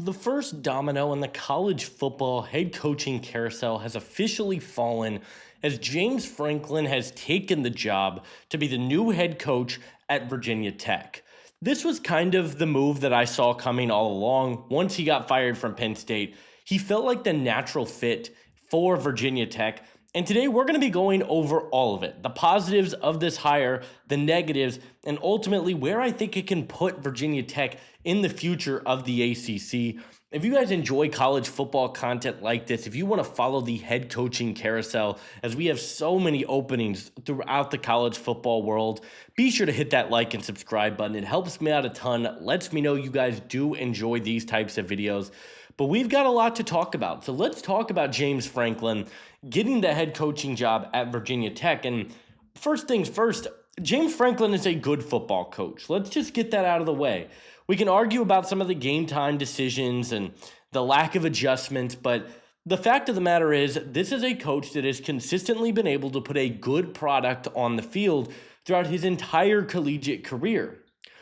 The first domino in the college football head coaching carousel has officially fallen as James Franklin has taken the job to be the new head coach at Virginia Tech. This was kind of the move that I saw coming all along. Once he got fired from Penn State, he felt like the natural fit for Virginia Tech. And today we're going to be going over all of it, the positives of this hire, the negatives, and ultimately where I think it can put Virginia Tech in the future of the ACC. If you guys enjoy college football content like this, if you want to follow the head coaching carousel, as we have so many openings throughout the college football world, be sure to hit that like and subscribe button. It helps me out a ton, lets me know you guys do enjoy these types of videos. But we've got a lot to talk about. So let's talk about James Franklin getting the head coaching job at Virginia Tech. And first things first, James Franklin is a good football coach. Let's just get that out of the way. We can argue about some of the game time decisions and the lack of adjustments, but the fact of the matter is this is a coach that has consistently been able to put a good product on the field throughout his entire collegiate career.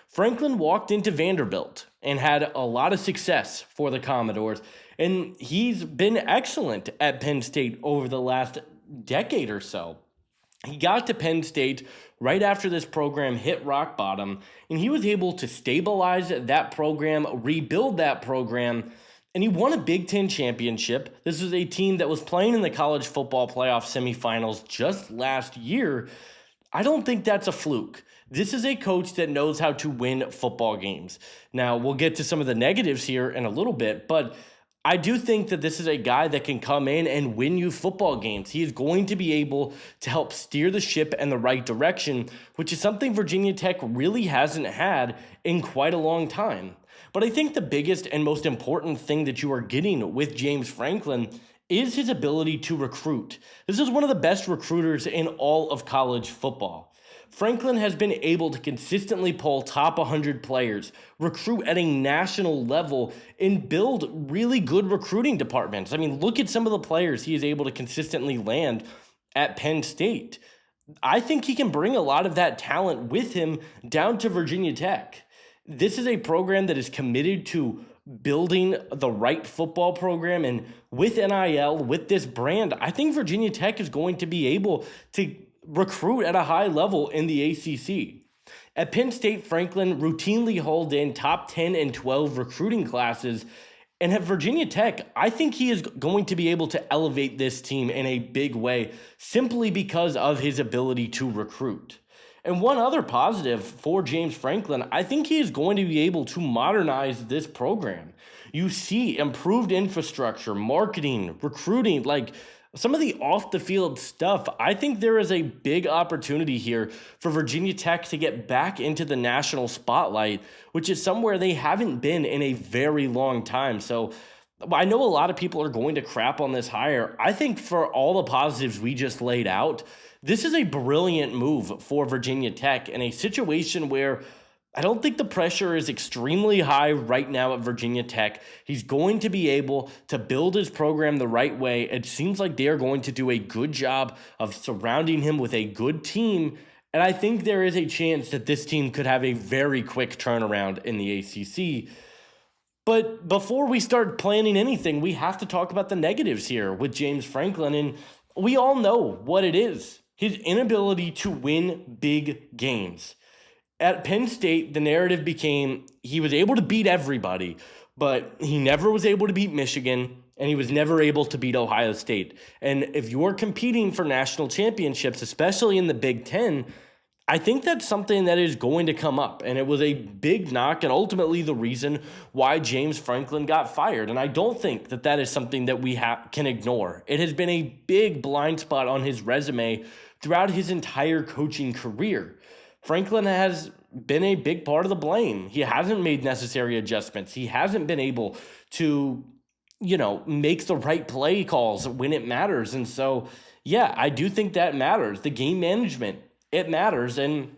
Franklin walked into Vanderbilt and had a lot of success for the Commodores, and he's been excellent at Penn State over the last decade or so. He got to Penn State right after this program hit rock bottom, and he was able to stabilize that program, rebuild that program, and he won a Big Ten championship. This was a team that was playing in the college football playoff semifinals just last year. I don't think that's a fluke. This is a coach that knows how to win football games. Now, we'll get to some of the negatives here in a little bit, but I do think that this is a guy that can come in and win you football games. He is going to be able to help steer the ship in the right direction, which is something Virginia Tech really hasn't had in quite a long time. But I think the biggest and most important thing that you are getting with James Franklin is his ability to recruit. This is one of the best recruiters in all of college football. Franklin has been able to consistently pull top 100 players, recruit at a national level, and build really good recruiting departments. I mean, look at some of the players he is able to consistently land at Penn State. I think he can bring a lot of that talent with him down to Virginia Tech. This is a program that is committed to building the right football program, and with NIL, with this brand, I think Virginia Tech is going to be able to recruit at a high level in the ACC. At Penn State, Franklin routinely hauled in top 10 and 12 recruiting classes, and at Virginia Tech, I think he is going to be able to elevate this team in a big way simply because of his ability to recruit. And one other positive for James Franklin, I think he is going to be able to modernize this program. You see improved infrastructure, marketing, recruiting, like some of the off the field stuff. I think there is a big opportunity here for Virginia Tech to get back into the national spotlight, which is somewhere they haven't been in a very long time. So I know a lot of people are going to crap on this hire. I think for all the positives we just laid out, this is a brilliant move for Virginia Tech in a situation where I don't think the pressure is extremely high right now at Virginia Tech. He's going to be able to build his program the right way. It seems like they are going to do a good job of surrounding him with a good team. And I think there is a chance that this team could have a very quick turnaround in the ACC. But before we start planning anything, we have to talk about the negatives here with James Franklin. And we all know what it is: his inability to win big games. At Penn State, the narrative became he was able to beat everybody, but he never was able to beat Michigan, and he was never able to beat Ohio State. And if you're competing for national championships, especially in the Big Ten, I think that's something that is going to come up. And it was a big knock and ultimately the reason why James Franklin got fired. And I don't think that that is something that we can ignore. It has been a big blind spot on his resume throughout his entire coaching career. Franklin has been a big part of the blame. He hasn't made necessary adjustments. He hasn't been able to, make the right play calls when it matters. And so, yeah, I do think that matters. The game management, it matters. And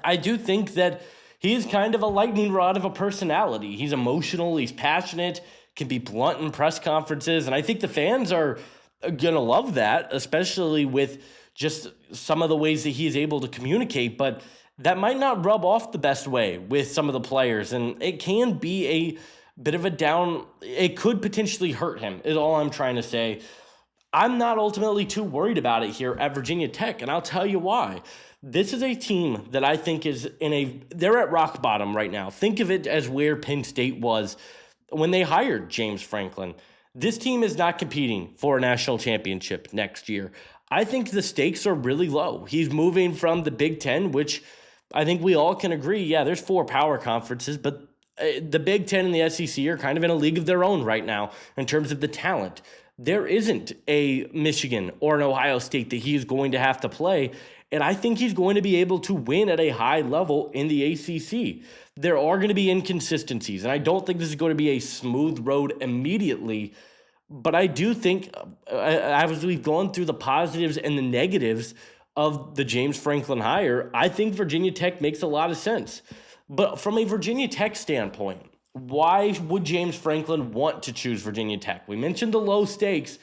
I do think that he is kind of a lightning rod of a personality. He's emotional, he's passionate, can be blunt in press conferences. And I think the fans are going to love that, especially with just some of the ways that he is able to communicate, but that might not rub off the best way with some of the players. And it can be bit of a down. It could potentially hurt him, is all I'm trying to say. I'm not ultimately too worried about it here at Virginia Tech, and I'll tell you why. This is a team that I think is they're at rock bottom right now. Think of it as where Penn State was when they hired James Franklin. This team is not competing for a national championship next year. I think the stakes are really low. He's moving from the Big Ten, which I think we all can agree, yeah, there's 4 power conferences, but the Big Ten and the SEC are kind of in a league of their own right now in terms of the talent. There isn't a Michigan or an Ohio State that he's going to have to play, and I think he's going to be able to win at a high level in the ACC. There are going to be inconsistencies, and I don't think this is going to be a smooth road immediately, but I do think, as we've gone through the positives and the negatives of the James Franklin hire, I think Virginia Tech makes a lot of sense. But from a Virginia Tech standpoint, why would James Franklin want to choose Virginia Tech? We mentioned the low stakes,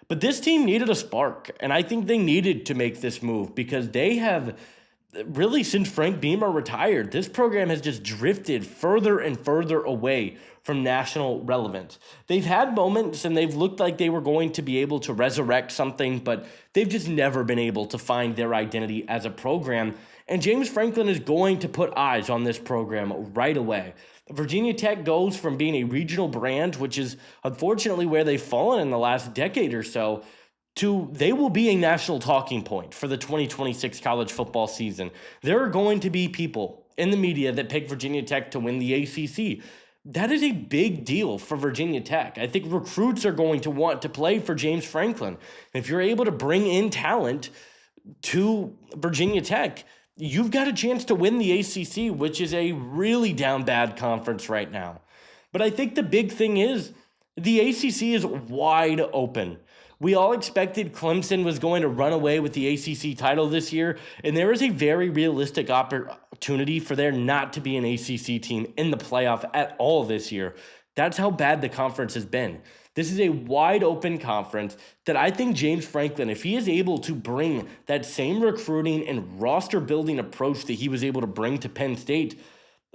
but this team needed a spark, and I think they needed to make this move because they have really, since Frank Beamer retired, this program has just drifted further and further away from national relevance. They've had moments and they've looked like they were going to be able to resurrect something, but they've just never been able to find their identity as a program. And James Franklin is going to put eyes on this program right away. Virginia Tech goes from being a regional brand, which is unfortunately where they've fallen in the last decade or so, to they will be a national talking point for the 2026 college football season. There are going to be people in the media that pick Virginia Tech to win the ACC. That is a big deal for Virginia Tech. I think recruits are going to want to play for James Franklin. If you're able to bring in talent to Virginia Tech, you've got a chance to win the ACC, which is a really down bad conference right now. But I think the big thing is the ACC is wide open. We all expected Clemson was going to run away with the ACC title this year, and there is a very realistic opportunity for there not to be an ACC team in the playoff at all this year. That's how bad the conference has been. This is a wide open conference that I think James Franklin, if he is able to bring that same recruiting and roster building approach that he was able to bring to Penn State,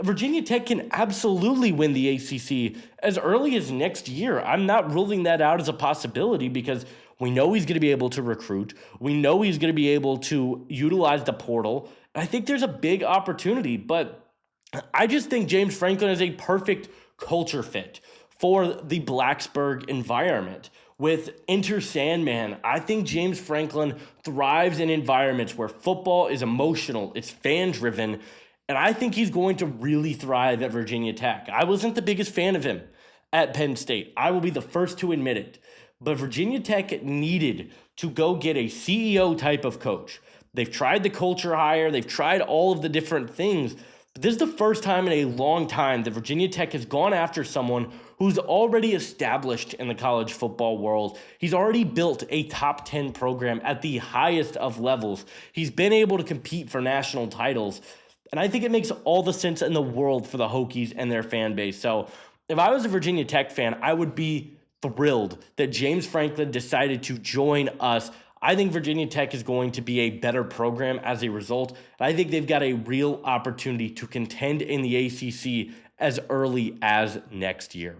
Virginia Tech can absolutely win the ACC as early as next year. I'm not ruling that out as a possibility because we know he's going to be able to recruit. We know he's going to be able to utilize the portal. I think there's a big opportunity, but I just think James Franklin is a perfect culture fit for the Blacksburg environment. With Enter-Sandman, I think James Franklin thrives in environments where football is emotional, it's fan-driven, and I think he's going to really thrive at Virginia Tech. I wasn't the biggest fan of him at Penn State. I will be the first to admit it. But Virginia Tech needed to go get a CEO type of coach. They've tried the culture hire. They've tried all of the different things. But this is the first time in a long time that Virginia Tech has gone after someone who's already established in the college football world. He's already built a top 10 program at the highest of levels. He's been able to compete for national titles. And I think it makes all the sense in the world for the Hokies and their fan base. So if I was a Virginia Tech fan, I would be thrilled that James Franklin decided to join us. I think Virginia Tech is going to be a better program as a result. I think they've got a real opportunity to contend in the ACC as early as next year.